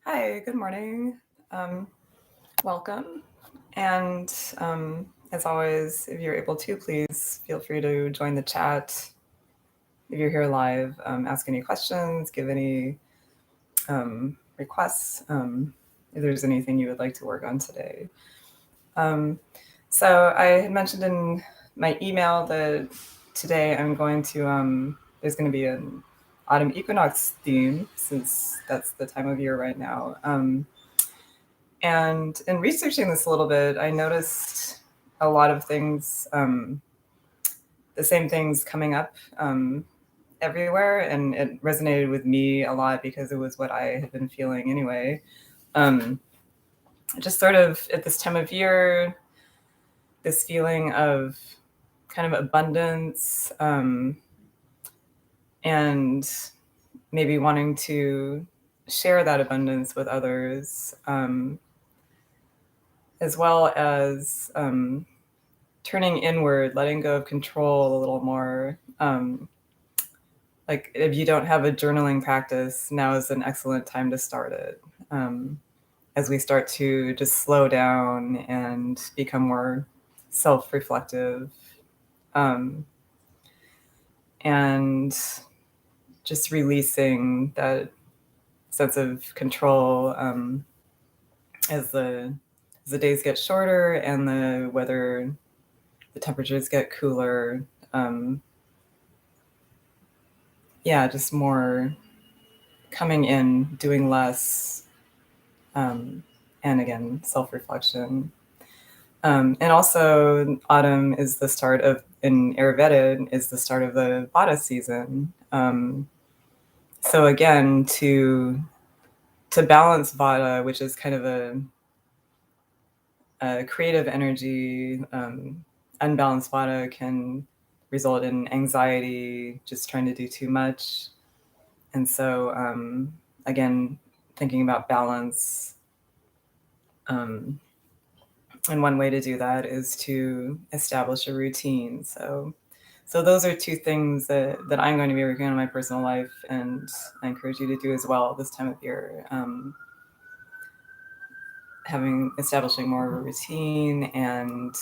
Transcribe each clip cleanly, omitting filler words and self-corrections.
Hi, good morning. Welcome. And as always, if you're able to, please feel free to join the chat. If you're here live, ask any questions, give any requests, if there's anything you would like to work on today. So I had mentioned in my email that today I'm going to, there's going to be an autumn equinox theme since that's the time of year right now. And in researching this a little bit, I noticed a lot of things, the same things coming up everywhere. And it resonated with me a lot because it was what I had been feeling anyway. Just sort of at this time of year, this feeling of kind of abundance and maybe wanting to share that abundance with others, as well as turning inward, letting go of control a little more. Like if you don't have a journaling practice, now is an excellent time to start it. As we start to just slow down and become more self-reflective, and just releasing that sense of control as the days get shorter and the temperatures get cooler. Just more coming in, doing less, and again, self-reflection. And also, autumn is the start of, in Ayurveda, is the start of the Vata season. So again, to balance Vata, which is kind of a creative energy, unbalanced Vata can result in anxiety, just trying to do too much. And so, again, thinking about balance. And one way to do that is to establish a routine. So those are two things that I'm going to be working on in my personal life, and I encourage you to do as well this time of year. Establishing more of a routine and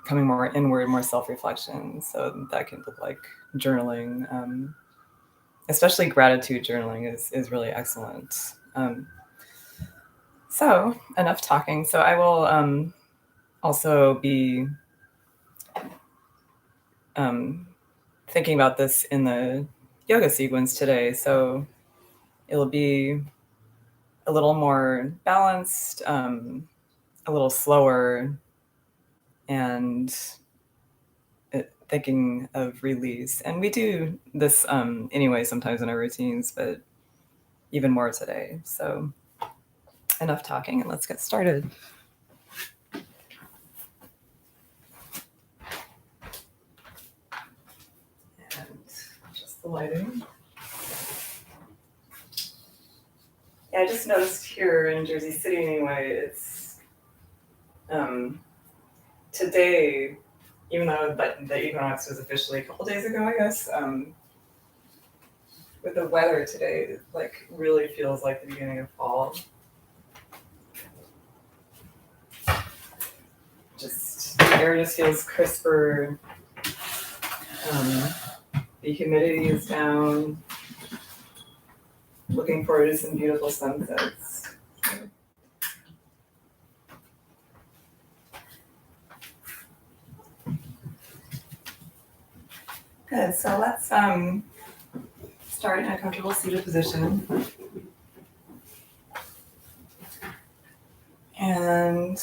coming more inward, more self-reflection. So that can look like journaling. Especially gratitude journaling is really excellent. So enough talking. So I will also be thinking about this in the yoga sequence today. So it'll be a little more balanced, a little slower, and thinking of release. And we do this anyway sometimes in our routines, but even more today. So enough talking and let's get started. And just the lighting. Yeah, I just noticed here in Jersey City anyway, it's today, even though the equinox was officially a couple days ago, I guess, with the weather today, it like really feels like the beginning of fall. Just the air just feels crisper. The humidity is down. Looking forward to some beautiful sunsets. Good. So let's start in a comfortable seated position. And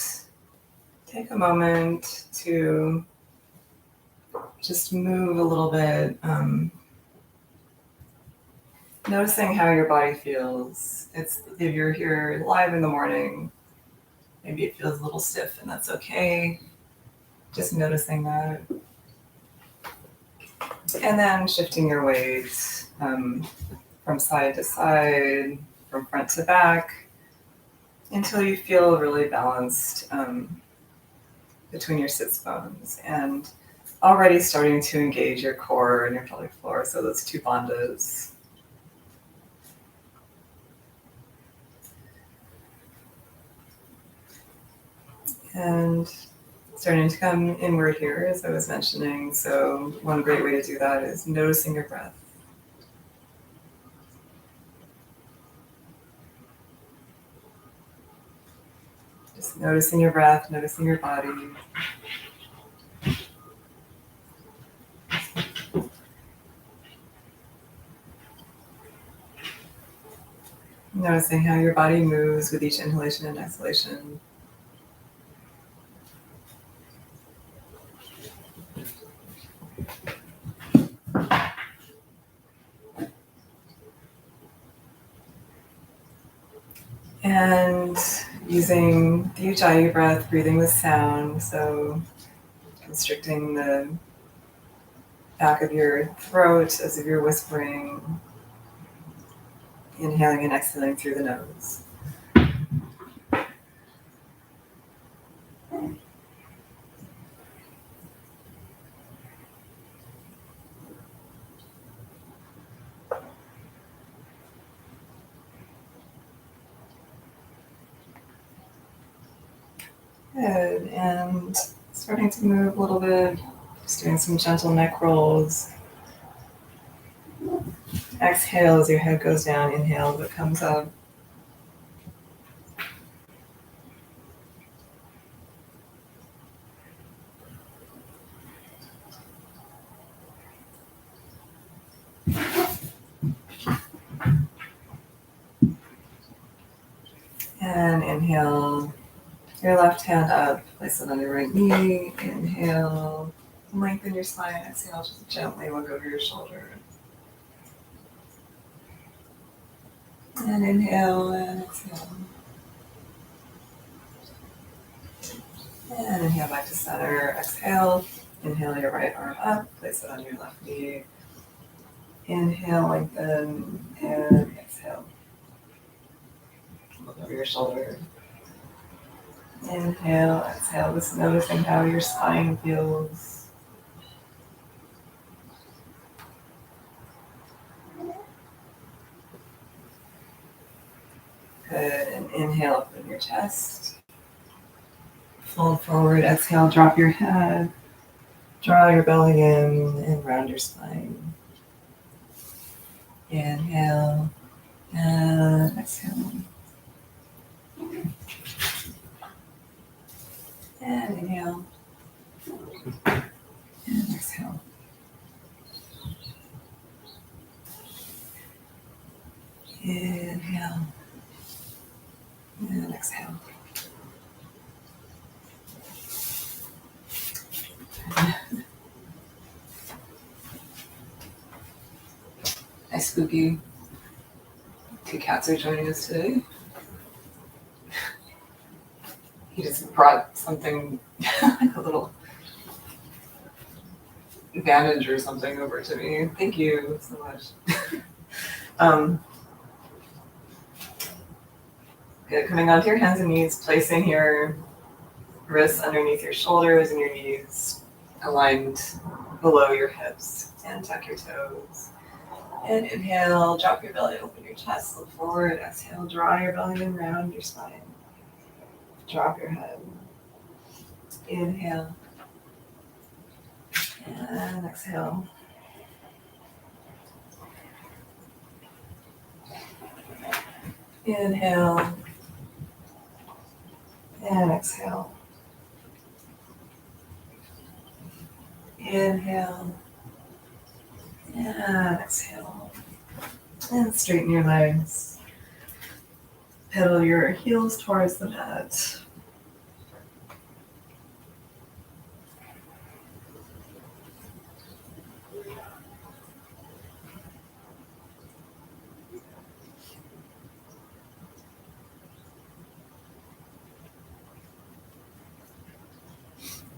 take a moment to just move a little bit, noticing how your body feels. If you're here live in the morning, maybe it feels a little stiff, and that's okay. Just noticing that. And then shifting your weight from side to side, from front to back, until you feel really balanced between your sits bones, and already starting to engage your core and your pelvic floor, so those two bandhas. And starting to come inward here, as I was mentioning. So one great way to do that is noticing your breath. Just noticing your breath, noticing your body. Noticing how your body moves with each inhalation and exhalation. And using the Ujjayi breath, breathing with sound, so constricting the back of your throat as if you're whispering, inhaling and exhaling through the nose. Good, and starting to move a little bit, just doing some gentle neck rolls. Exhale as your head goes down, inhale as it comes up. And inhale your left hand up, place it on your right knee. Inhale, lengthen your spine. Exhale, just gently look over your shoulder. And inhale and exhale. And inhale back to center. Exhale. Inhale your right arm up, place it on your left knee. Inhale, lengthen, and exhale. Look over your shoulder. Inhale, exhale, just noticing how your spine feels. Good, and inhale, open your chest. Fold forward, exhale, drop your head. Draw your belly in and round your spine. Inhale, and exhale. And inhale, and exhale. Inhale, and exhale. Hi, Spooky. 2 cats are joining us today. He just brought something, like a little bandage or something over to me. Thank you so much. Good. Coming onto your hands and knees, placing your wrists underneath your shoulders and your knees aligned below your hips, and tuck your toes. And inhale, drop your belly, open your chest, look forward. Exhale, draw your belly in, round your spine. Drop your head. Inhale. And exhale. Inhale. And exhale. Inhale. And exhale. And straighten your legs. Pedal your heels towards the mat.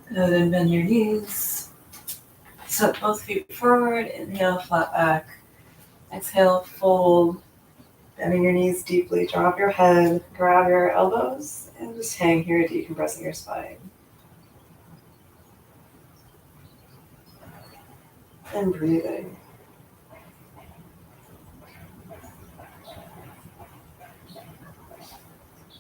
Good, and bend your knees. Step both feet forward. Inhale, flat back. Exhale, fold. Bending your knees deeply. Drop your head. Grab your elbows. And just hang here, decompressing your spine. And breathing.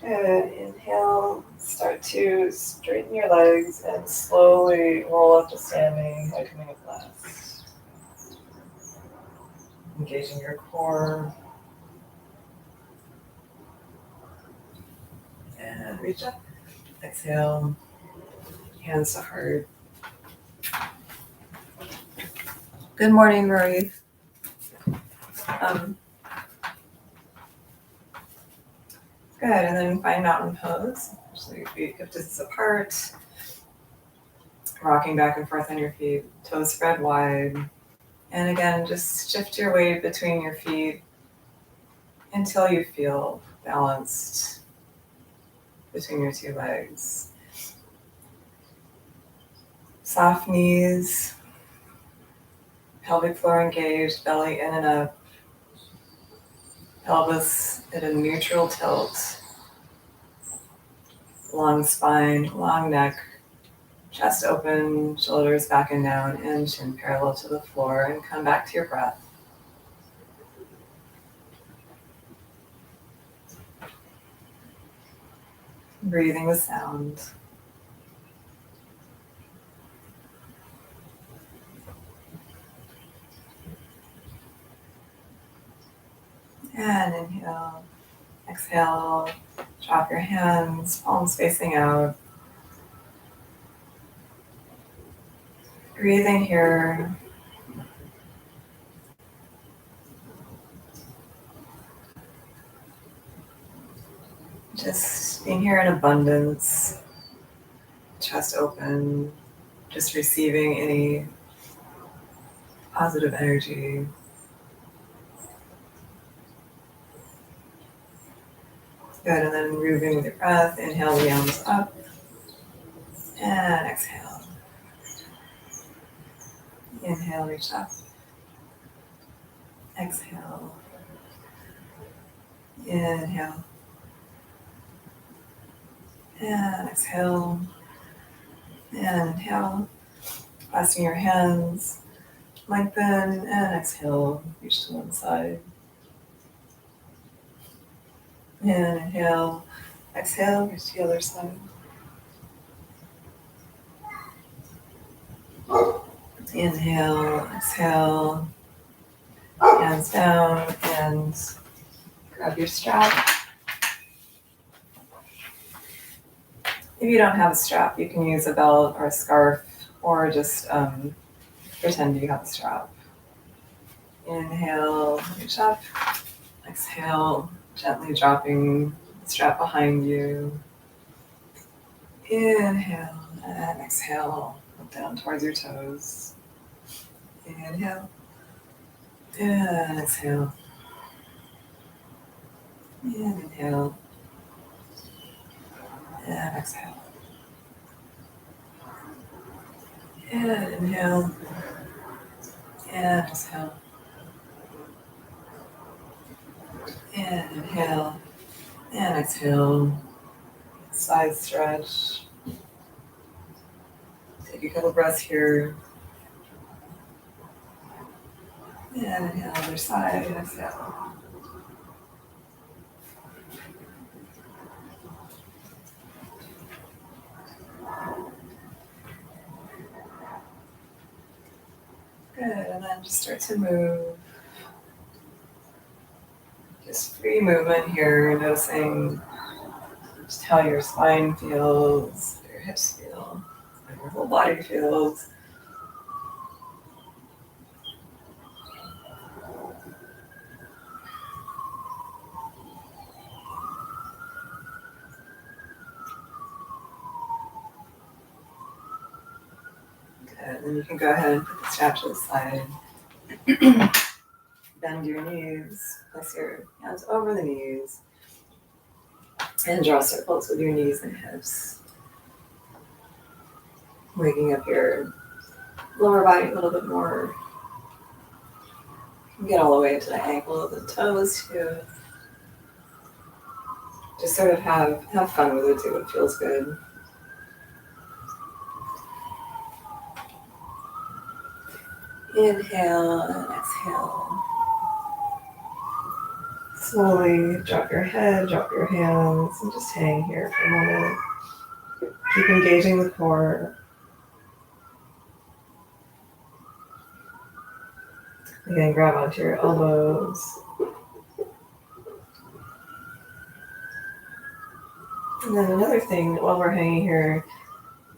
Good. Inhale. Start to straighten your legs and slowly roll up to standing by coming up last. Engaging your core. And reach up. Exhale. Hands to heart. Good morning, Rory. Good, and then find mountain pose. So your feet hip distance apart. Rocking back and forth on your feet. Toes spread wide. And again, just shift your weight between your feet until you feel balanced between your two legs. Soft knees. Pelvic floor engaged, belly in and up. Pelvis at a neutral tilt. Long spine, long neck. Chest open, shoulders back and down, and chin parallel to the floor, and come back to your breath. Breathing with sound. And inhale, exhale, drop your hands, palms facing out. Breathing here. Just being here in abundance, chest open, just receiving any positive energy. Good, and then moving with your breath, inhale the arms up, and exhale. Inhale, reach up. Exhale. Inhale. And exhale. And inhale. Clasping your hands. Lengthen and exhale. Reach to one side. And inhale. Exhale. Reach to the other side. Inhale. Exhale. Hands down and grab your strap. If you don't have a strap, you can use a belt or a scarf or just pretend you have a strap. Inhale, reach up. Exhale, gently dropping the strap behind you. Inhale and exhale, look down towards your toes. Inhale and exhale. And inhale and exhale. And inhale and exhale. And inhale and exhale. Side stretch. Take a couple breaths here. And inhale, other side, exhale. Good, and then just start to move. Just free movement here, noticing just how your spine feels, your hips feel, how your whole body feels. Good, and then you can go ahead and put the strap to the side. Bend your knees, place your hands over the knees, and draw circles with your knees and hips. Waking up your lower body a little bit more. You can get all the way to the ankles and toes too. Just sort of have fun with it too, it feels good. Inhale and exhale. Slowly drop your head, drop your hands, and just hang here for a moment. Keep engaging the core. Again, grab onto your elbows. And then another thing, while we're hanging here,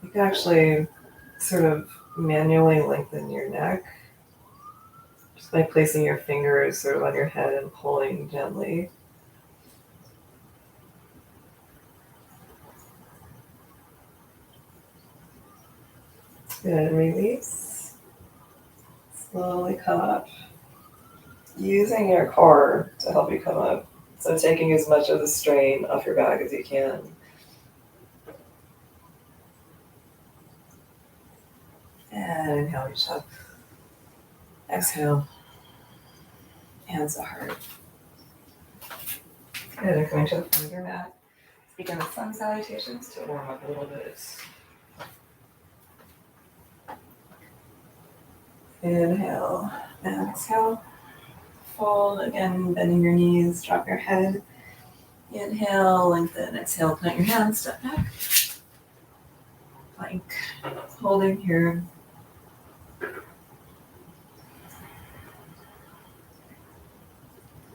you can actually sort of manually lengthen your neck just by placing your fingers sort of on your head and pulling gently. Good, release. Slowly come up. Using your core to help you come up. So taking as much of the strain off your back as you can. And inhale, reach up. Exhale. Hands to heart. Good, and coming to the front of your mat. Begin the sun salutations to warm up a little bit. Inhale and exhale. Fold, again, bending your knees, drop your head. Inhale, lengthen, exhale, plant your hands, step back. Plank, holding here.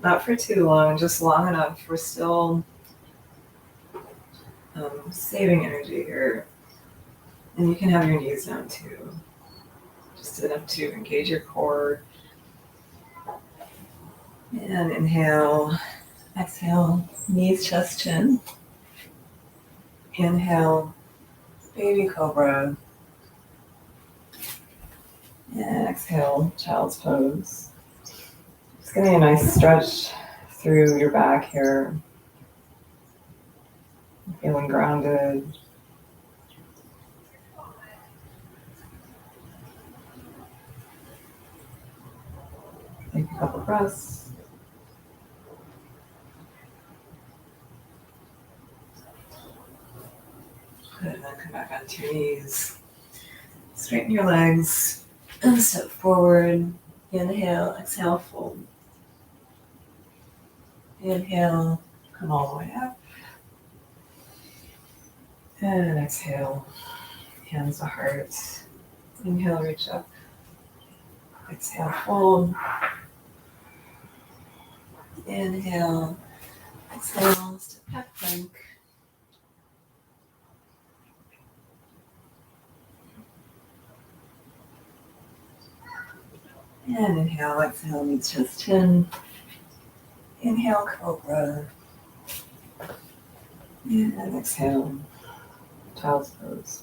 Not for too long, just long enough. We're still saving energy here. And you can have your knees down too. Just enough to engage your core. And inhale, exhale, knees, chest, chin. Inhale, baby cobra. And exhale, child's pose. Just getting a nice stretch through your back here. Feeling grounded. Take a couple breaths. Good, and then come back onto your knees. Straighten your legs and step forward. Inhale, exhale, fold. Inhale, come all the way up. And exhale, hands to heart. Inhale, reach up. Exhale, fold. Inhale, exhale, step back, plank. And inhale, exhale, knees, chest, chin. Inhale, cobra. And exhale, child's pose.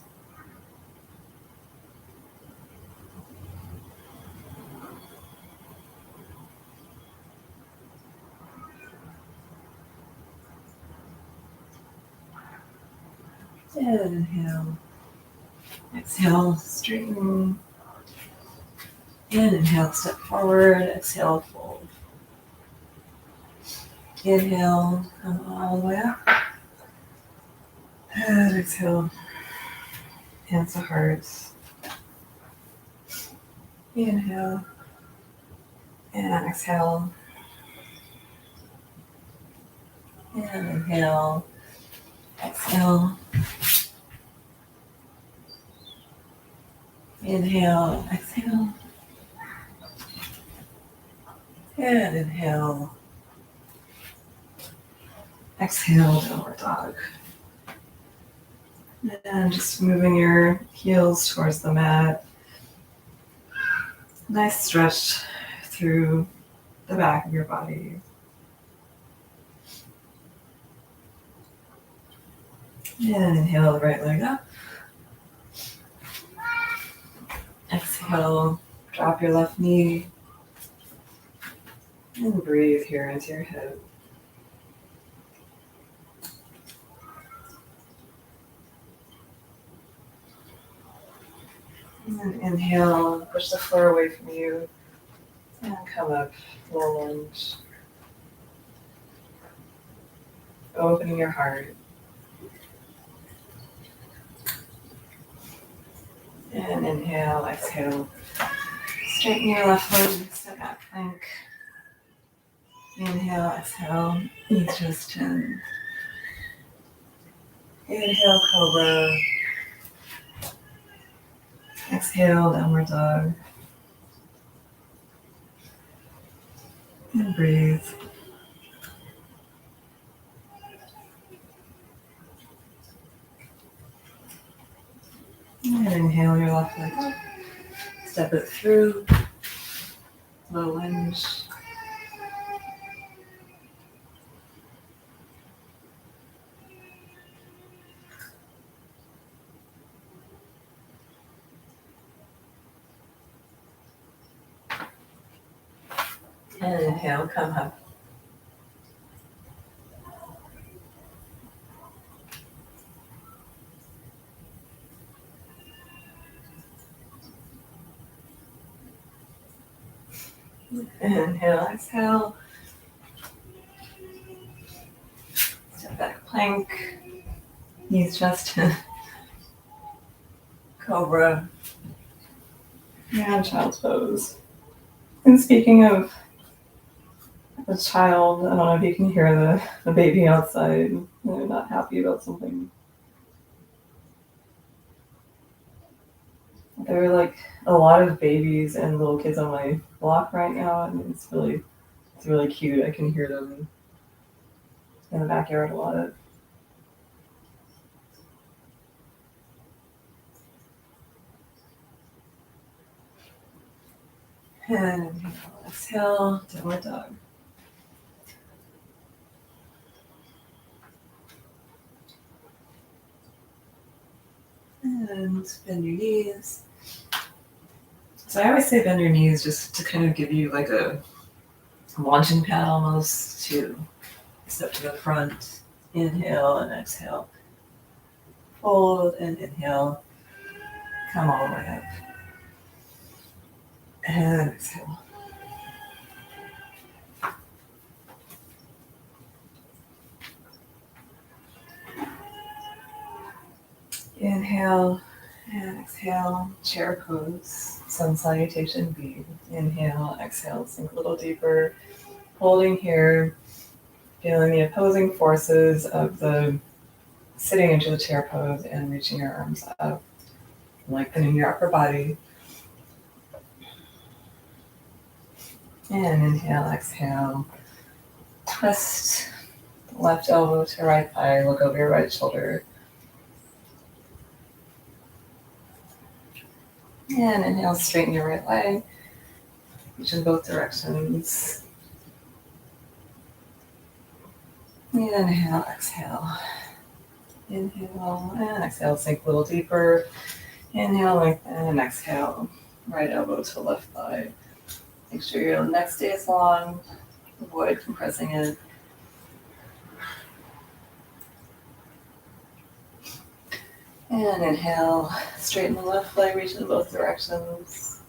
And inhale, exhale, straighten. And inhale, step forward, exhale, fold. Inhale, come all the way up. And exhale, hands to heart. Inhale, and exhale. And inhale, exhale. Inhale, exhale. And inhale. Exhale, downward dog. And just moving your heels towards the mat. Nice stretch through the back of your body. And inhale the right leg up. Exhale, drop your left knee. And breathe here into your hip. And inhale, push the floor away from you. And come up, low lunge. Opening your heart. And inhale, exhale. Straighten your left leg, step back plank. Inhale, exhale, knees, chest, chin. Inhale, cobra. Exhale, downward dog. And breathe. And inhale your left leg up. Step it through. Low lunge. And inhale, come up. Inhale, exhale. Step back, plank. Knees just to cobra. And child's pose. And speaking of a child, I don't know if you can hear the baby outside. They're not happy about something. There are like a lot of babies and little kids on my block right now, and it's really cute. I can hear them in the backyard a lot. And inhale, exhale, downward dog. And bend your knees. So I always say bend your knees just to kind of give you like a launching pad almost to step to the front. Inhale and exhale. Fold and inhale. Come all the way up. And exhale. Inhale and exhale. Chair pose. Sun salutation B. Inhale, exhale, sink a little deeper. Holding here. Feeling the opposing forces of the sitting into the chair pose and reaching your arms up. Lengthening your upper body. And inhale, exhale. Twist left elbow to right thigh. Look over your right shoulder. And inhale, straighten your right leg. Reach in both directions. And inhale, exhale. Inhale and exhale, sink a little deeper. Inhale, lengthen, and exhale. Right elbow to left thigh. Make sure your neck stays long. Avoid compressing it. And inhale, straighten the left leg, reach in both directions.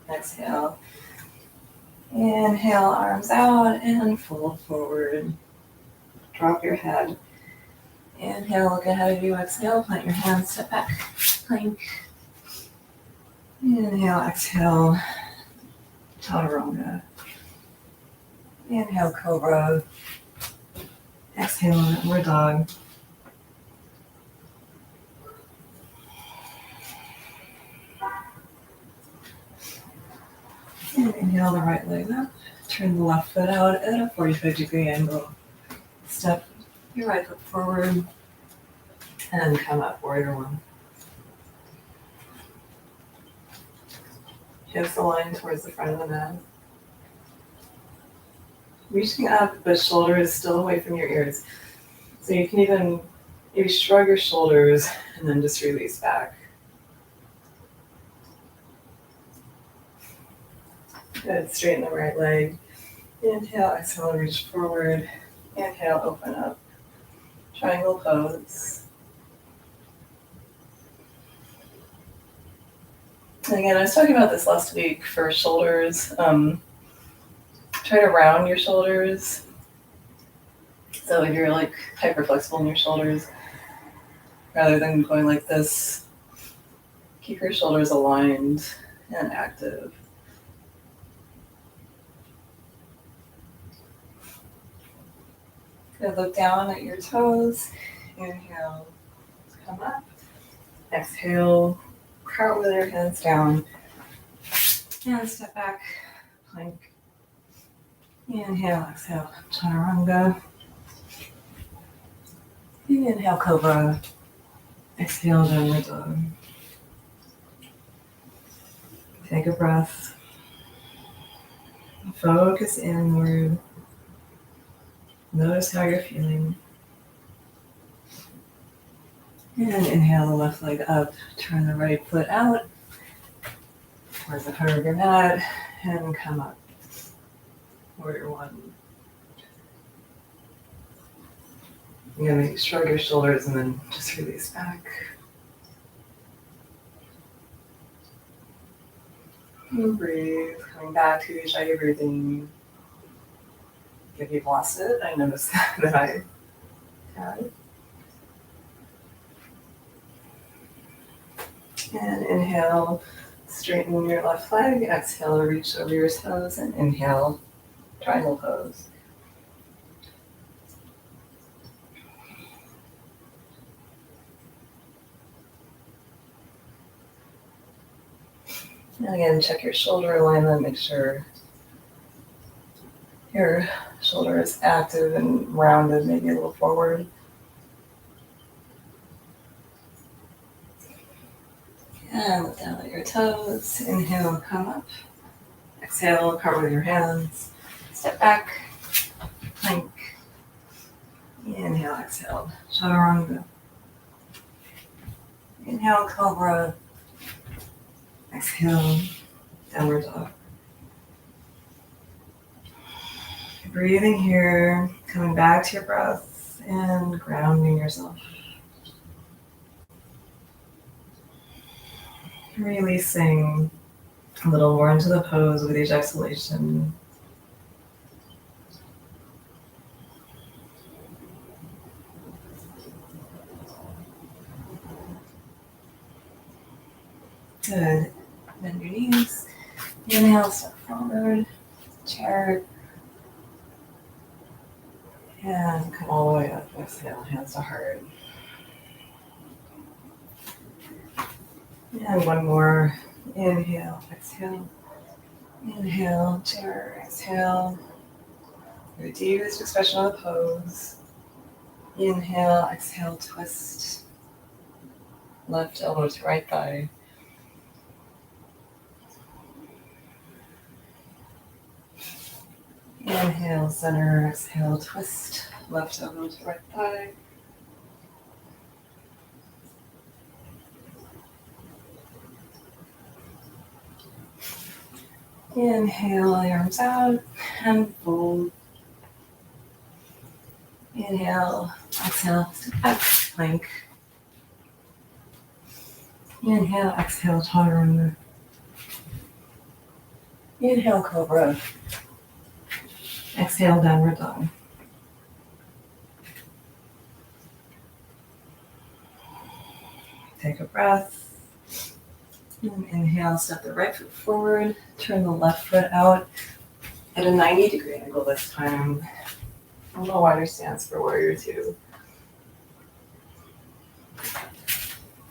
Exhale. Inhale, arms out and fold forward. Drop your head. Inhale, look ahead of you. Exhale, plant your hands, step back, plank. Inhale, exhale, chaturanga. Inhale, cobra. Exhale, downward dog. And inhale the right leg up. Turn the left foot out at a 45-degree angle. Step your right foot forward and come up, warrior one. Hips aligned towards the front of the mat. Reaching up, but shoulders still away from your ears. So you can even maybe shrug your shoulders and then just release back. Good, straighten the right leg. Inhale, exhale, reach forward. Inhale, open up. Triangle pose. And again, I was talking about this last week for shoulders. Try to round your shoulders. So if you're like hyper flexible in your shoulders, rather than going like this, keep your shoulders aligned and active. Good, look down at your toes. Inhale, come up. Exhale, cartwheel with your hands down. And step back, plank. Inhale, exhale, chaturanga. Inhale, cobra. Exhale, downward dog. Take a breath. Focus inward. Notice how you're feeling. And inhale the left leg up. Turn the right foot out towards the heart of your mat. And come up. Warrior one. You're going to shrug your shoulders and then just release back. And breathe. Coming back to Ujjayi breathing. If you've lost it, I noticed that I had. And inhale, straighten your left leg. Exhale, reach over your toes. And inhale, triangle pose. And again, check your shoulder alignment. Make sure your shoulder is active and rounded, maybe a little forward. And look down at your toes. Inhale, come up. Exhale, cartwheel with your hands. Step back, plank. Inhale, exhale, chaturanga. Inhale, cobra. Exhale, downward dog. Breathing here, coming back to your breath and grounding yourself. Releasing a little more into the pose with each exhalation. Good. Bend your knees. Inhale, step forward. Chair. And come all the way up. Exhale, hands to heart. And one more. Inhale, exhale. Inhale, chair, exhale. Your deepest expression of the pose. Inhale, exhale, twist. Left elbow to right thigh. Inhale, center, exhale, twist. Left elbow to right thigh. Inhale, arms out, and fold. Inhale, exhale, step back, plank. Inhale, exhale, chaturanga. Inhale, cobra. Exhale, downward dog. Take a breath. And inhale, step the right foot forward. Turn the left foot out at a 90-degree angle this time. A little wider stance for warrior two.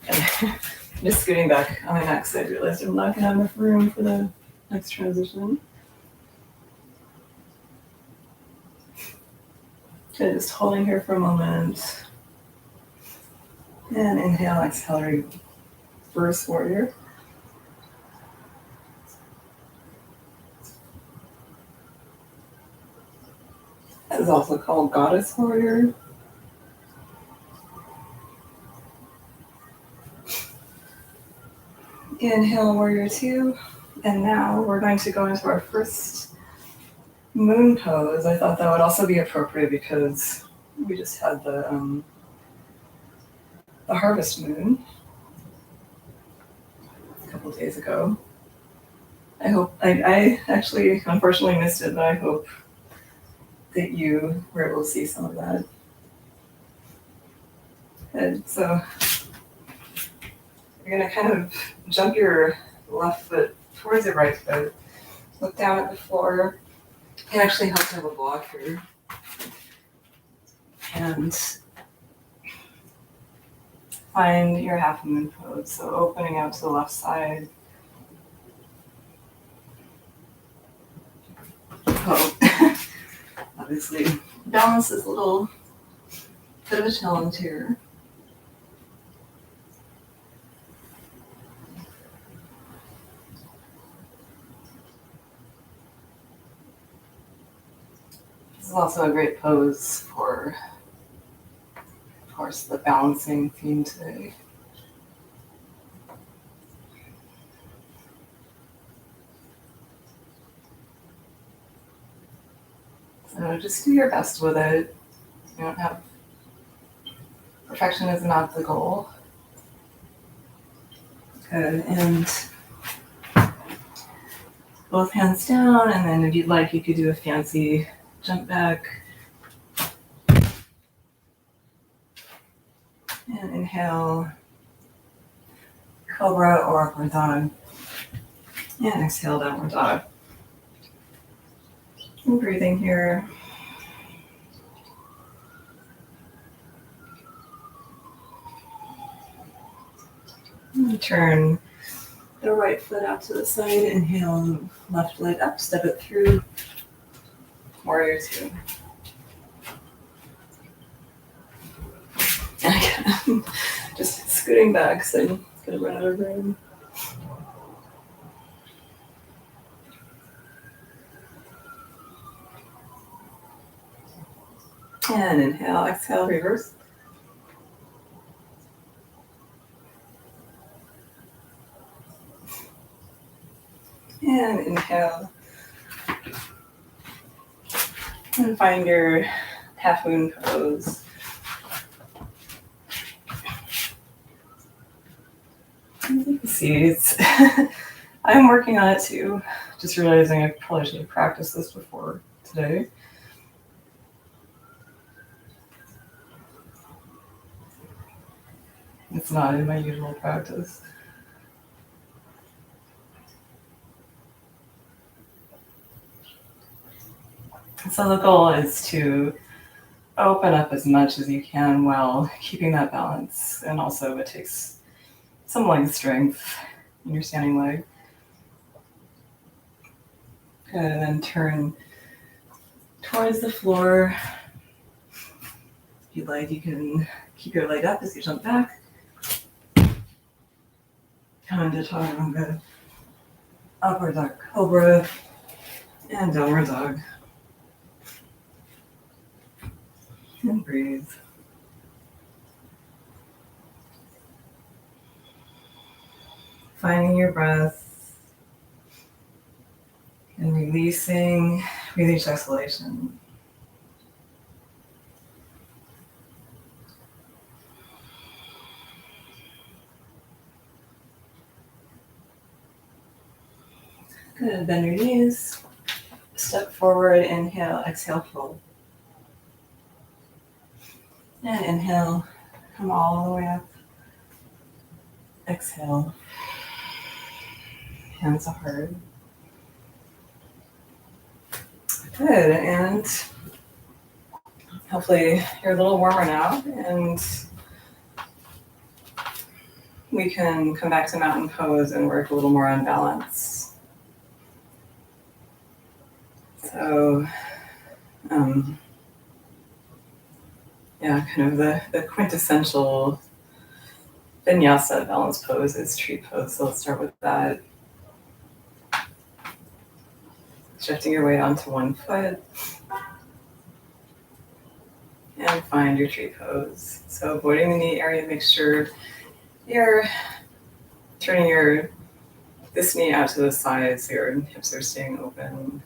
And just scooting back on my next, I realized I'm not going to have enough room for the next transition. Okay, just holding here for a moment. And inhale, exhale, reverse warrior. That is also called goddess warrior. Inhale, warrior two. And now we're going to go into our first moon pose. I thought that would also be appropriate because we just had the harvest moon a couple of days ago. I hope, I actually unfortunately missed it, but I hope that you were able to see some of that. And so you're gonna kind of jump your left foot towards your right foot, look down at the floor. It actually helps to have a block here. And find your half moon pose. So opening out to the left side. Oh, obviously, balance is a little bit of a challenge here. This is also a great pose for, of course, the balancing theme today. So just do your best with it. You don't have, perfection is not the goal. Good, and both hands down, and then if you'd like, you could do a fancy jump back. And inhale, cobra or upward dog. And exhale, downward dog. And breathing here. And turn the right foot out to the side. Inhale, left leg up, step it through. Warrior two. Just scooting back, so I'm gonna run out of room. And inhale, exhale, reverse. And inhale. And find your half moon pose. Seeds. I'm working on it too. Just realizing I probably should have practiced this before today. It's not in my usual practice. So the goal is to open up as much as you can while keeping that balance. And also it takes some leg strength in your standing leg. Good, and then turn towards the floor. If you'd like, you can keep your leg up as you jump back. Come into chaturanga, upward dog cobra, and downward dog. And breathe. Finding your breath and releasing with each exhalation. Good, bend your knees, step forward, inhale, exhale, fold. And inhale, come all the way up. Exhale, hands are hard. Good, and hopefully you're a little warmer now, and we can come back to mountain pose and work a little more on balance. So, kind of the quintessential Vinyasa balance pose is tree pose. So let's start with that. Shifting your weight onto one foot. And find your tree pose. So avoiding the knee area, make sure you're turning this knee out to the side so your hips are staying open.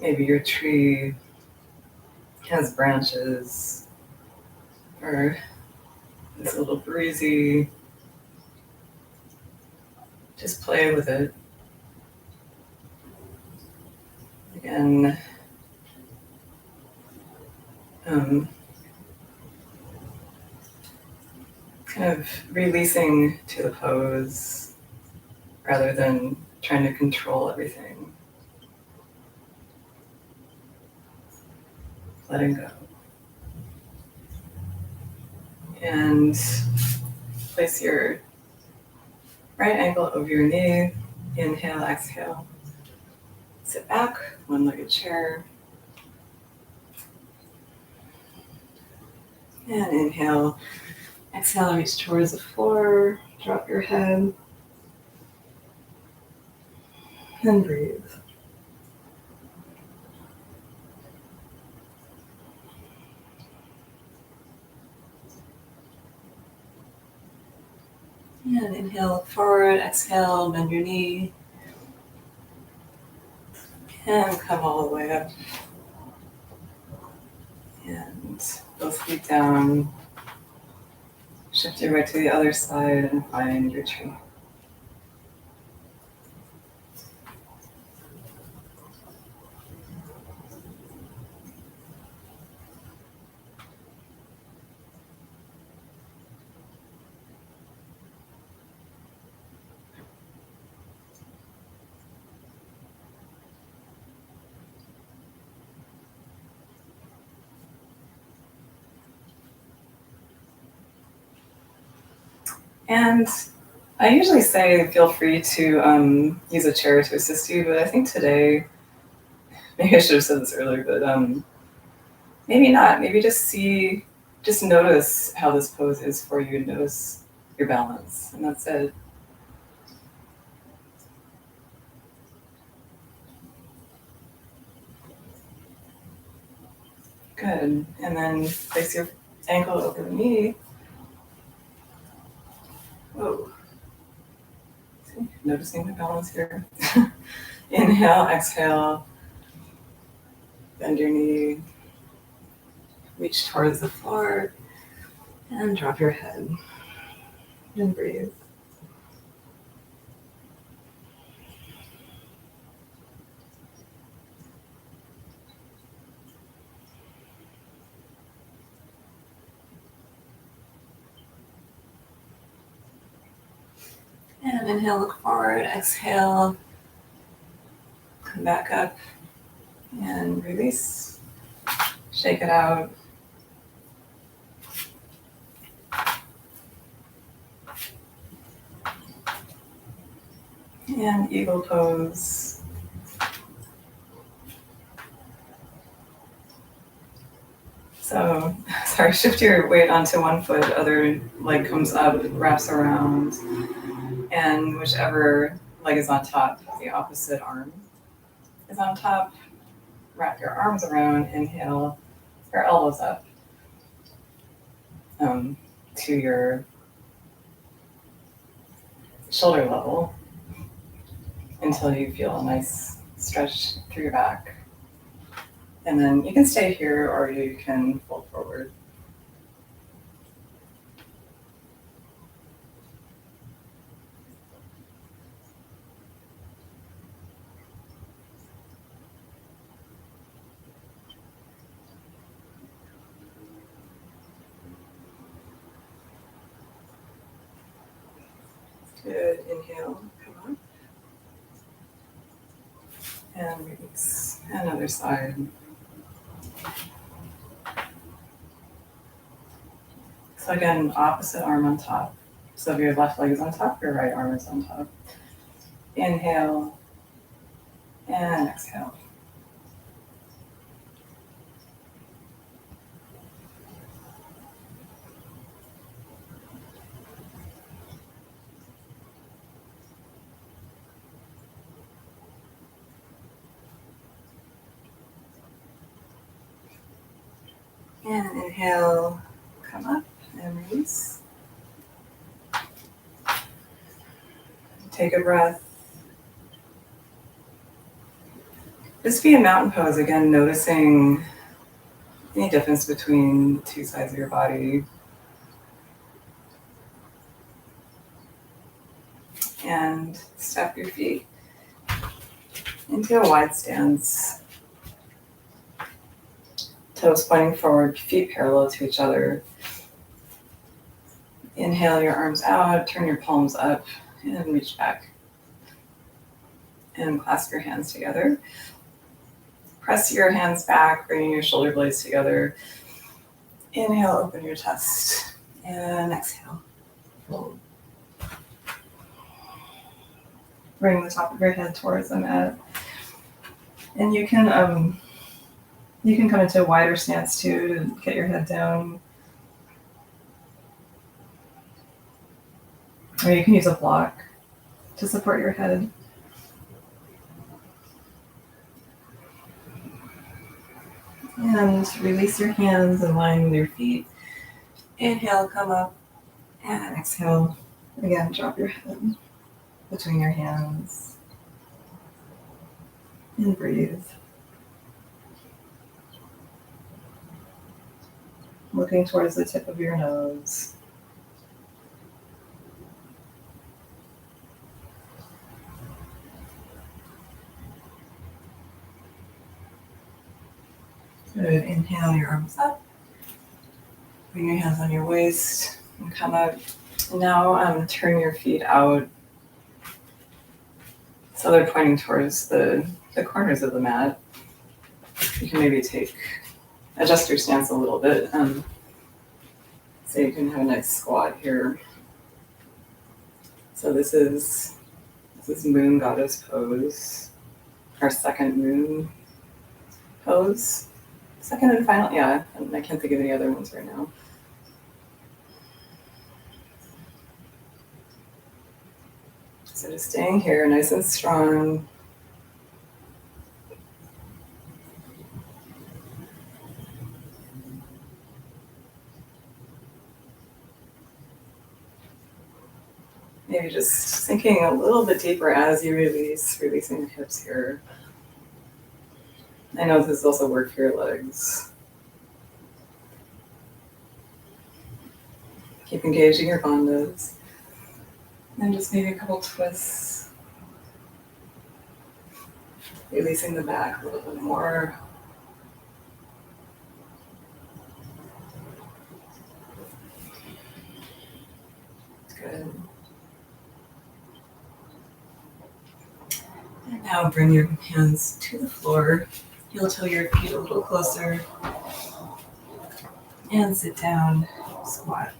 Maybe your tree has branches or it's a little breezy. Just play with it. Again, kind of releasing to the pose rather than trying to control everything. Letting go. And place your right ankle over your knee. Inhale, exhale. Sit back, one-legged chair. And inhale, exhale, reach towards the floor. Drop your head. And breathe. And inhale, look forward. Exhale, bend your knee. And come all the way up. And both feet down. Shift your right to the other side and find your tree. And I usually say feel free to use a chair to assist you, but I think today, maybe I should have said this earlier, but maybe not. Maybe just notice how this pose is for you. Notice your balance, and that's it. Good. And then place your ankle over the knee. Whoa. See, noticing the balance here. Inhale, exhale. Bend your knee. Reach towards the floor. And drop your head. And breathe. And inhale, look forward. Exhale. Come back up. And release. Shake it out. And eagle pose. So, sorry, shift your weight onto one foot, other leg comes up, wraps around, and whichever leg is on top, the opposite arm is on top. Wrap your arms around, inhale, your elbows up to your shoulder level until you feel a nice stretch through your back. And then you can stay here or you can fold forward. Good. Inhale, come up. And release. And other side. So again, opposite arm on top. So if your left leg is on top, your right arm is on top. Inhale and exhale. And inhale, come up and release. Take a breath. Just be in mountain pose, again, noticing any difference between the two sides of your body. And step your feet into a wide stance. Toes pointing forward, feet parallel to each other. Inhale your arms out, turn your palms up, and reach back. And clasp your hands together. Press your hands back, bringing your shoulder blades together. Inhale, open your chest. And exhale, fold. Bring the top of your head towards the mat. And you can come into a wider stance too to get your head down. Or you can use a block to support your head. And release your hands in line with your feet. Inhale, come up. And exhale. Again, drop your head between your hands. And breathe. Looking towards the tip of your nose. Good. Inhale your arms up. Bring your hands on your waist and come up. And now turn your feet out so they're pointing towards the corners of the mat. You can maybe adjust your stance a little bit. So you can have a nice squat here. So this is Moon Goddess pose, our second moon pose. Second and final, yeah, I can't think of any other ones right now. So just staying here, nice and strong. Maybe just sinking a little bit deeper as you release, releasing the hips here. I know this is also work for your legs. Keep engaging your bandhas. And just maybe a couple twists. Releasing the back a little bit more. Good. And now bring your hands to the floor. Heel toe your feet a little closer. And sit down, squat.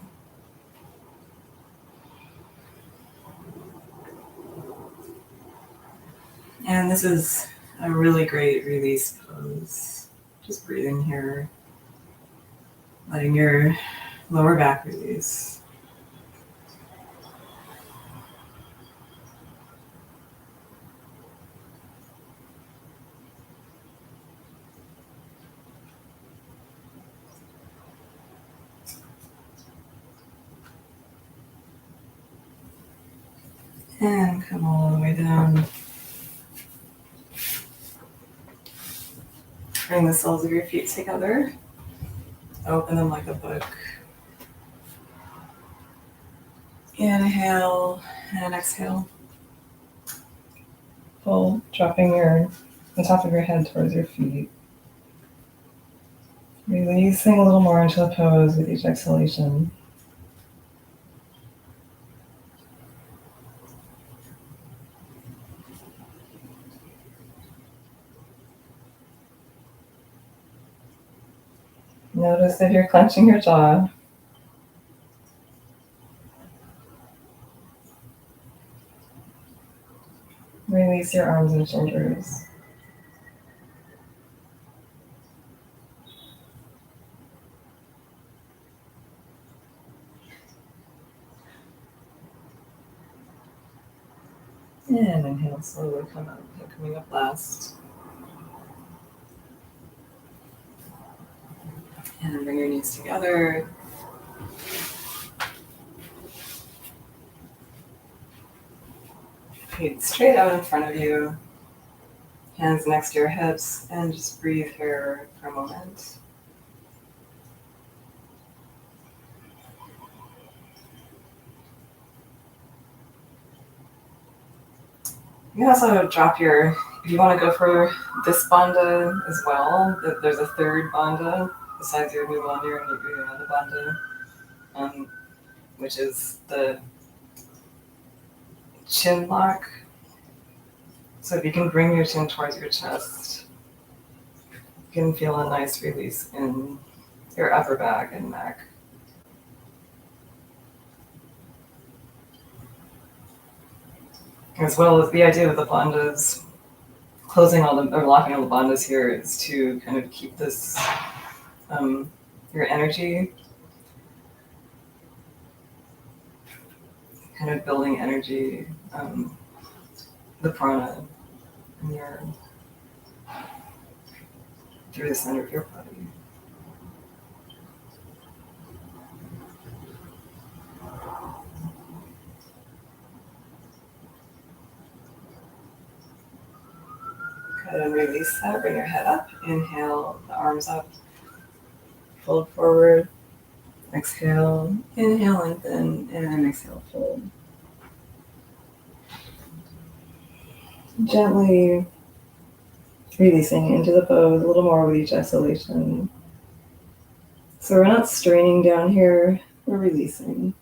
And this is a really great release pose. Just breathing here. Letting your lower back release. And come all the way down. Bring the soles of your feet together. Open them like a book. Inhale and exhale. Fold, dropping the top of your head towards your feet. Releasing a little more into the pose with each exhalation. Notice if you're clenching your jaw. Release your arms and shoulders. And inhale, slowly come up. You're coming up last. And bring your knees together. Feet straight out in front of you. Hands next to your hips. And just breathe here for a moment. You can also drop if you want to go for this bandha as well, there's a third bandha besides your Mudbandha and your Bandha, which is the chin lock. So if you can bring your chin towards your chest, you can feel a nice release in your upper back and neck. As well as the idea with the bandhas, closing all the, or locking all the bandhas here is to kind of keep this, your energy, kind of building energy, the prana in your, through the center of your body. Good, and release that, bring your head up, inhale, the arms up, fold forward, exhale, inhale, lengthen, and exhale, fold. Gently releasing into the pose a little more with each exhalation. So we're not straining down here, we're releasing.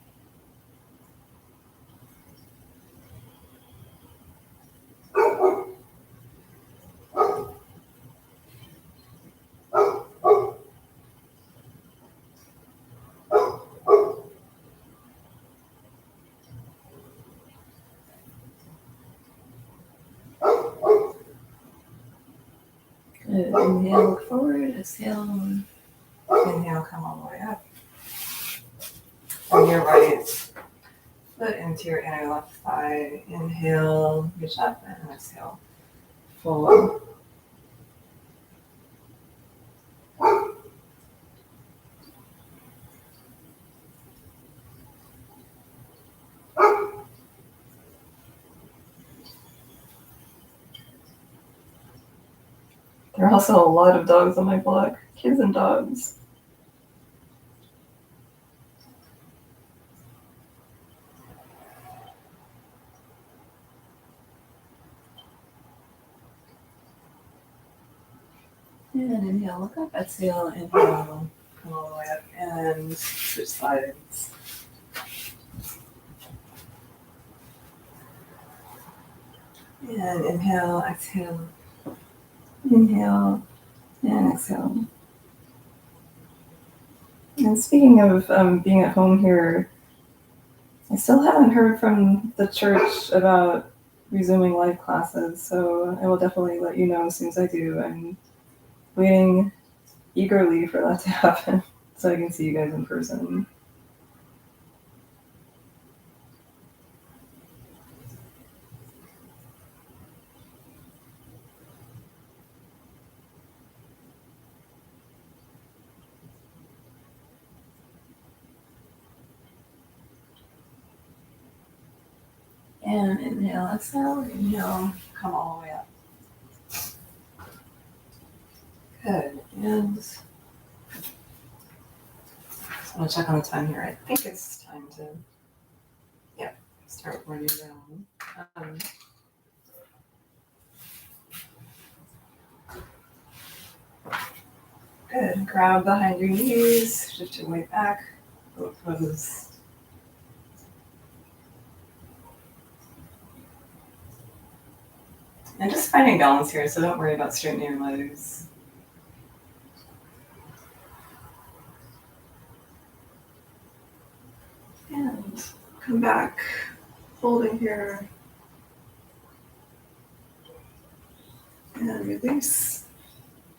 Good. Inhale, look forward, exhale, inhale, come all the way up. Bring your right foot into your inner left thigh. Inhale, reach up, and exhale, fold. There are also a lot of dogs on my block, kids and dogs. And inhale, look up, exhale, inhale, come all the way up, and switch sides. And inhale, exhale, inhale, and exhale. And speaking of being at home here, I still haven't heard from the church about resuming live classes, so I will definitely let you know as soon as I do. I'm waiting eagerly for that to happen so I can see you guys in person. And inhale, exhale, inhale, come all the way up. Good, and just want to check on the time here. I think it's time to, start running down. Good, grab behind your knees, shift your weight back, both poses. And just finding balance here, so don't worry about straightening your legs. And come back, folding here. And release.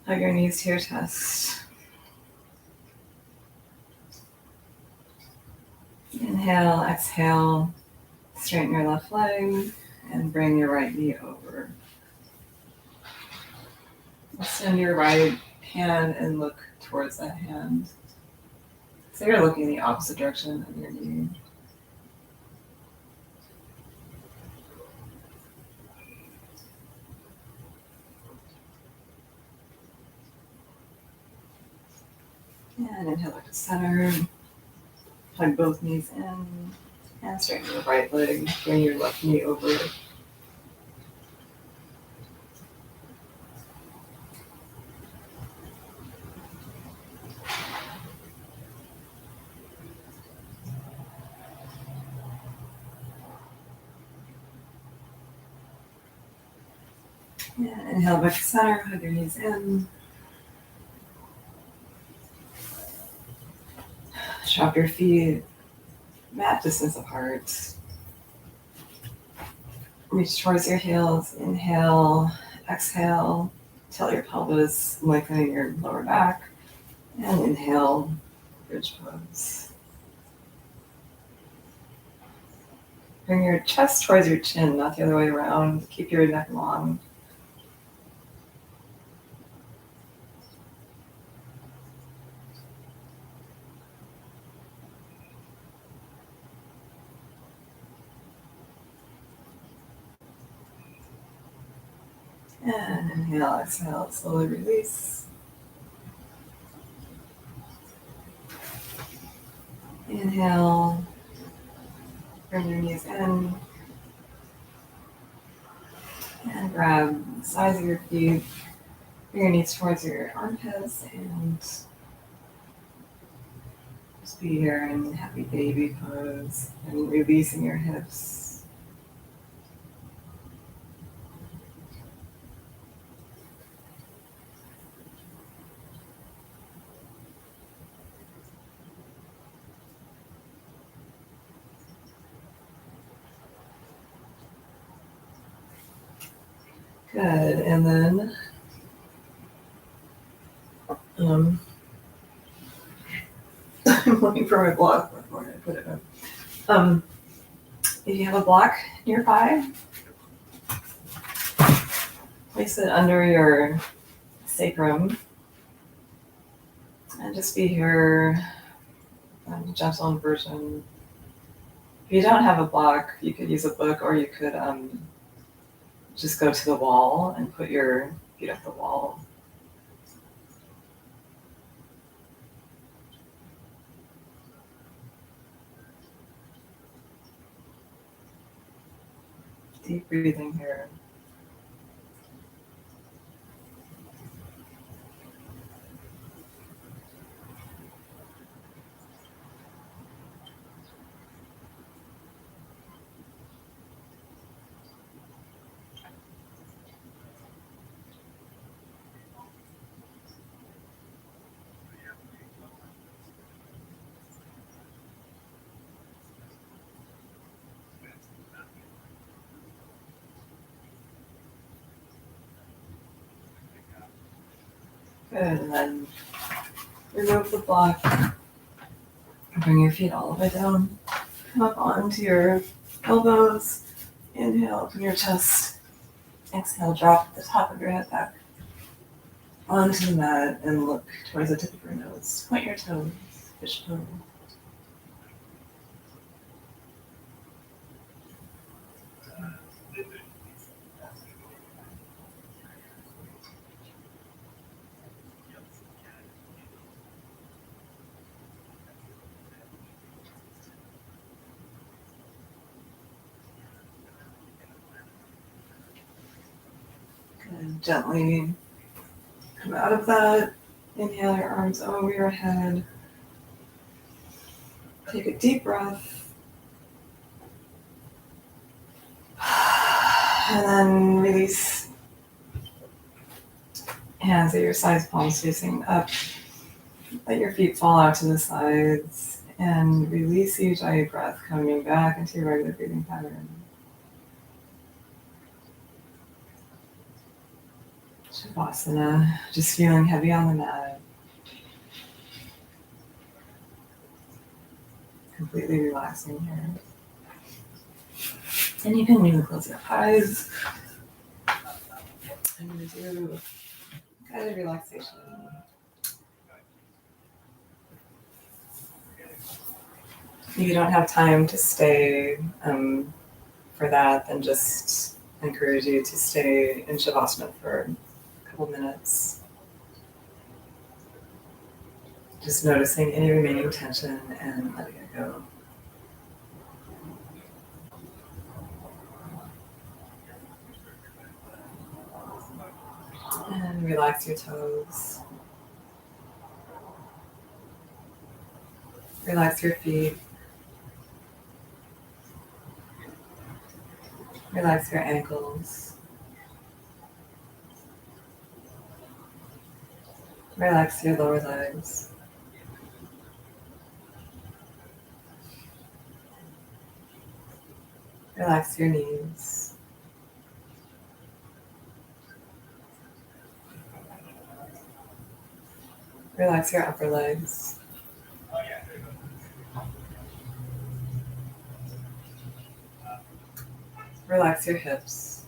Hug your knees to your chest. Inhale, exhale, straighten your left leg and bring your right knee over. Extend your right hand and look towards that hand. So you're looking in the opposite direction of your knee. And inhale back to center. Plug both knees in. And straighten your right leg. Bring your left knee over. And inhale back to center, hug your knees in. Drop your feet mat distance apart. Reach towards your heels. Inhale, exhale. Tilt your pelvis, lengthening your lower back. And inhale, bridge pose. Bring your chest towards your chin, not the other way around. Keep your neck long. And inhale, exhale, slowly release. Inhale, bring your knees in. And grab the sides of your feet. Bring your knees towards your armpits and just be here in happy baby pose and releasing your hips. Good, and then I'm looking for my block before I put it in. If you have a block nearby, place it under your sacrum and just be here, gentle inversion. If you don't have a block, you could use a book, or you could just go to the wall and put your feet up the wall. Deep breathing here. Good, and then remove the block. Bring your feet all the way down. Come up onto your elbows. Inhale, open your chest. Exhale, drop the top of your head back onto the mat and look towards the tip of your nose. Point your toes, fish pose. And gently come out of that. Inhale your arms over your head. Take a deep breath. And then release. Hands at your sides, palms facing up. Let your feet fall out to the sides. And release each eye breath, coming back into your regular breathing pattern. Shavasana, just feeling heavy on the mat. Completely relaxing here. And you can even close your eyes. I'm going to do guided relaxation. If you don't have time to stay for that, then just encourage you to stay in Shavasana for a couple minutes. Just noticing any remaining tension and letting it go. And relax your toes. Relax your feet. Relax your ankles. Relax your lower legs. Relax your knees. Relax your upper legs. Relax your hips.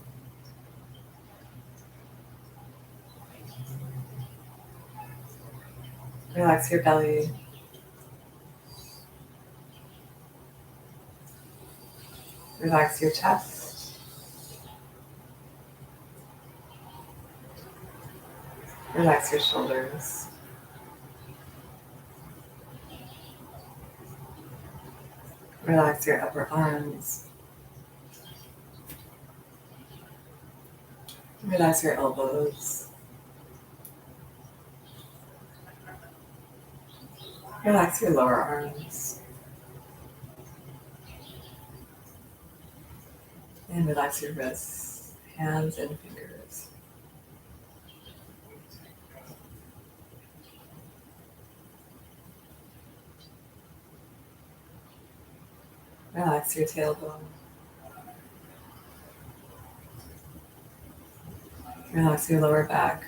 Relax your belly. Relax your chest. Relax your shoulders. Relax your upper arms. Relax your elbows. Relax your lower arms. And relax your wrists, hands, and fingers. Relax your tailbone. Relax your lower back.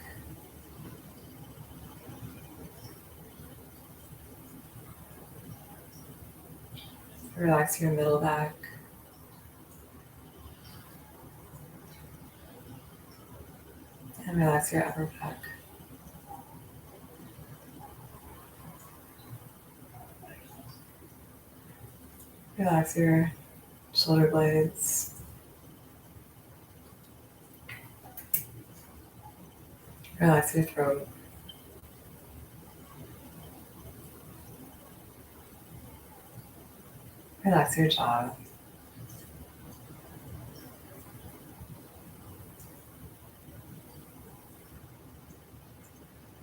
Relax your middle back. And relax your upper back. Relax your shoulder blades. Relax your throat. Relax your jaw.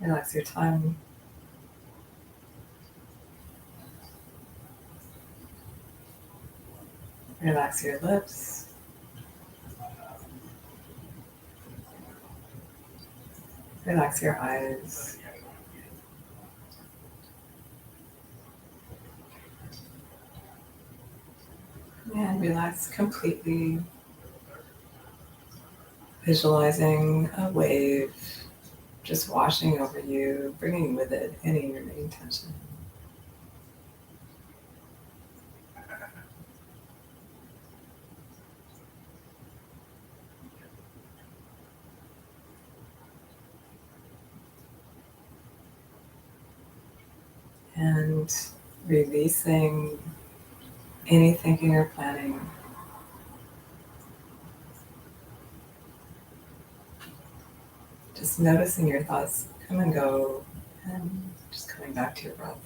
Relax your tongue. Relax your lips. Relax your eyes. And relax completely, visualizing a wave just washing over you, bringing with it any remaining tension. And releasing any thinking or planning. Just noticing your thoughts come and go, and just coming back to your breath.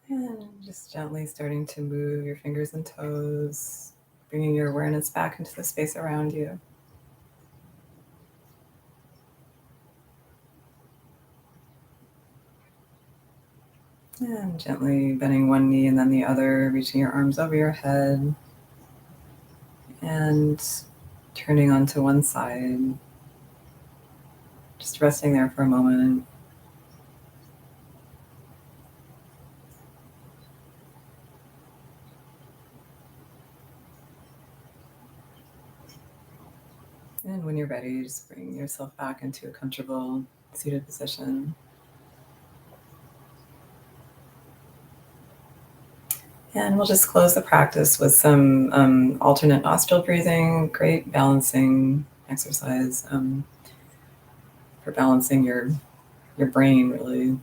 And just gently starting to move your fingers and toes, bringing your awareness back into the space around you. And gently bending one knee and then the other, reaching your arms over your head and turning onto one side. Just resting there for a moment. And when you're ready, just bring yourself back into a comfortable seated position. And we'll just close the practice with some alternate nostril breathing, great balancing exercise for balancing your brain, really.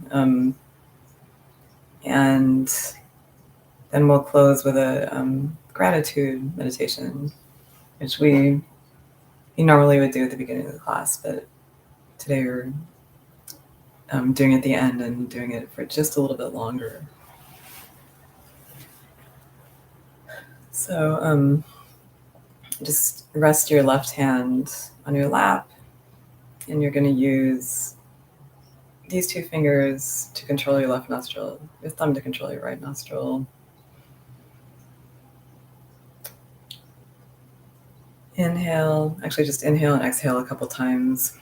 And then we'll close with a gratitude meditation, which we normally would do at the beginning of the class, but today we're doing it at the end and doing it for just a little bit longer. So just rest your left hand on your lap, and you're going to use these two fingers to control your left nostril, your thumb to control your right nostril. Inhale, actually just inhale and exhale a couple times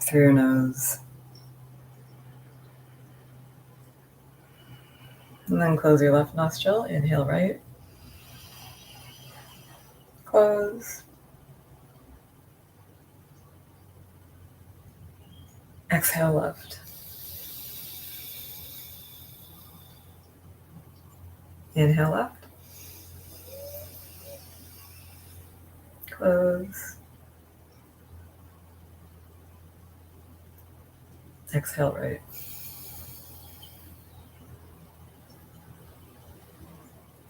through your nose. And then close your left nostril, inhale right, close, exhale left. Inhale left, close, exhale right.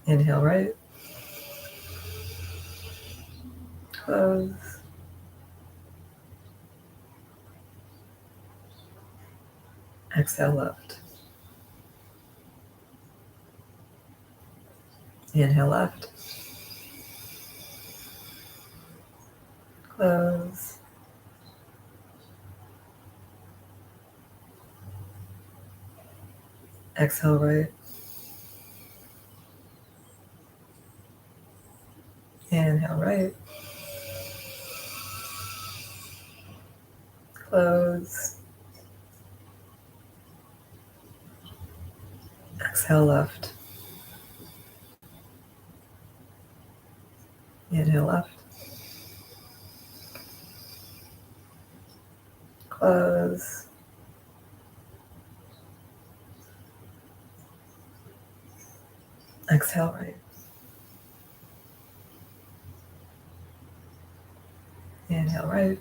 Inhale right, close, exhale left. Inhale left, close, exhale right. Inhale right, close, exhale left. Inhale left, close, exhale right. Inhale right,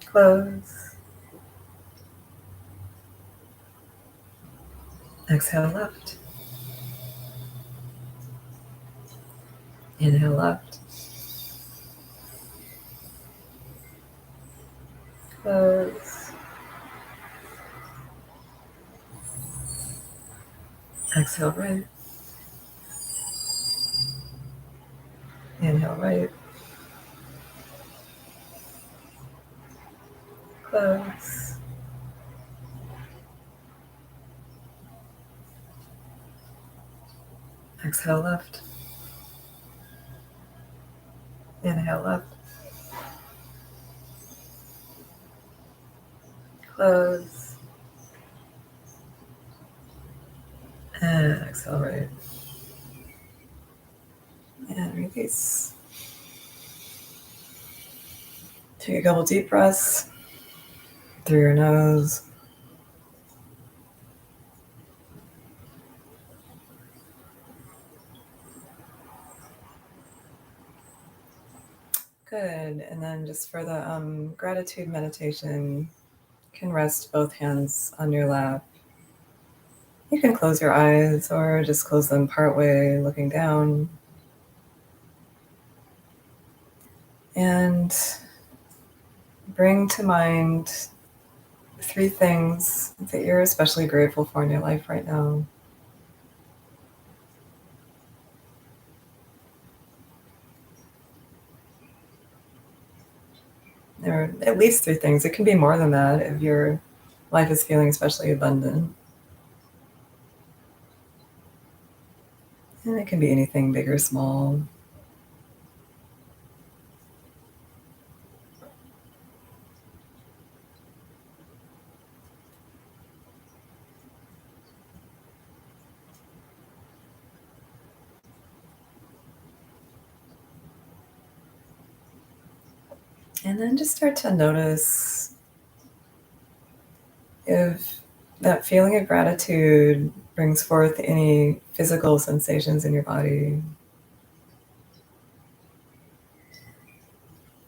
close, exhale left. Inhale left, close, exhale right. Inhale right, close, exhale left. Inhale left, close, and exhale right. And release. Take a couple deep breaths through your nose. Good. And then just for the gratitude meditation, you can rest both hands on your lap. You can close your eyes or just close them partway, looking down. And bring to mind 3 things that you're especially grateful for in your life right now. There are at least 3 things. It can be more than that if your life is feeling especially abundant. And it can be anything big or small. And then just start to notice if that feeling of gratitude brings forth any physical sensations in your body.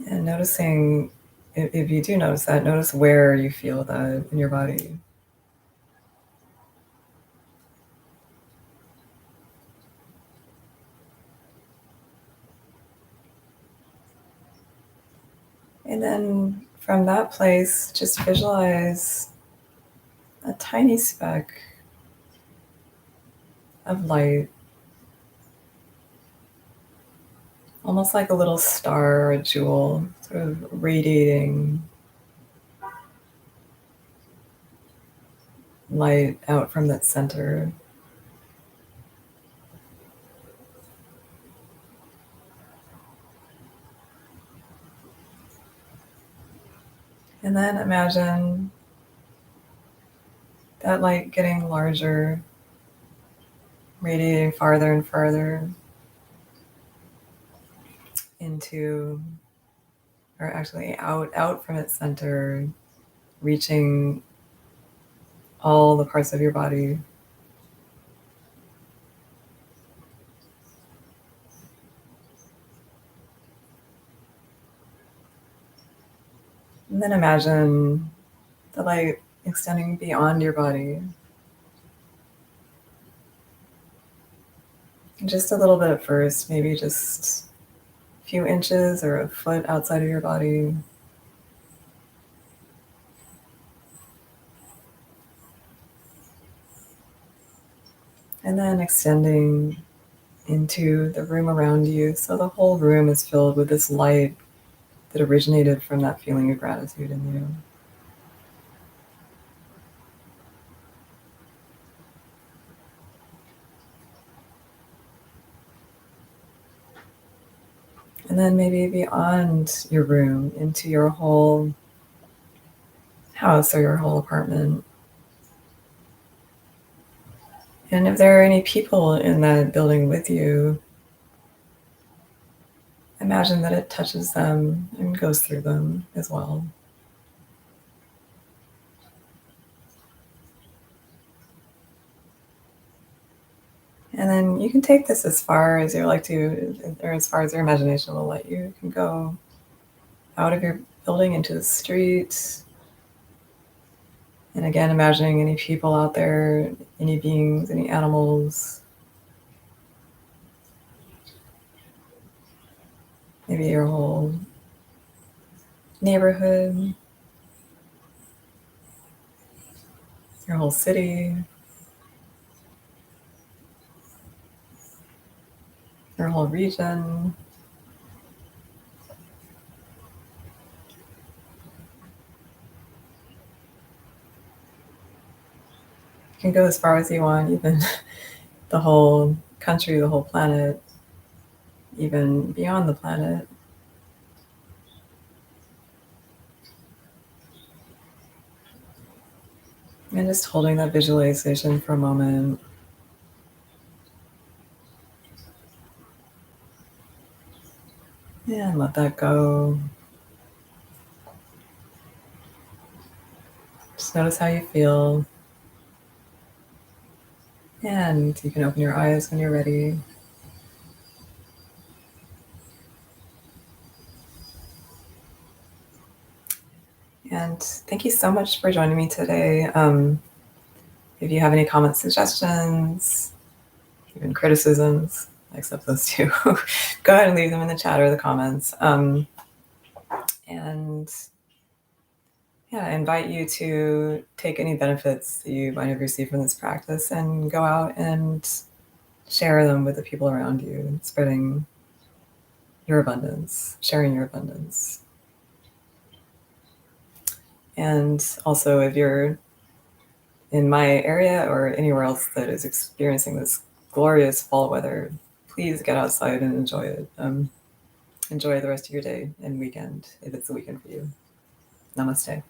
And noticing, if you do notice that, notice where you feel that in your body. And then from that place, just visualize a tiny speck of light, almost like a little star or a jewel, sort of radiating light out from that center. And then imagine that light getting larger, radiating farther and farther into, or actually out from its center, reaching all the parts of your body. And then imagine the light extending beyond your body, just a little bit at first, maybe just a few inches or a foot outside of your body. And then extending into the room around you. So the whole room is filled with this light that originated from that feeling of gratitude in you. And then maybe beyond your room into your whole house or your whole apartment. And if there are any people in that building with you, imagine that it touches them and goes through them as well. And then you can take this as far as you like to, or as far as your imagination will let you. You can go out of your building into the street. And again, imagining any people out there, any beings, any animals, maybe your whole neighborhood, your whole city, your whole region. You can go as far as you want, even the whole country, the whole planet, even beyond the planet. And just holding that visualization for a moment. And let that go. Just notice how you feel. And you can open your eyes when you're ready. And thank you so much for joining me today. If you have any comments, suggestions, even criticisms, I accept those too. Go ahead and leave them in the chat or the comments. And I invite you to take any benefits that you might have received from this practice and go out and share them with the people around you, spreading your abundance, sharing your abundance. And also, if you're in my area or anywhere else that is experiencing this glorious fall weather, please get outside and enjoy it. Enjoy the rest of your day and weekend, if it's the weekend for you. Namaste.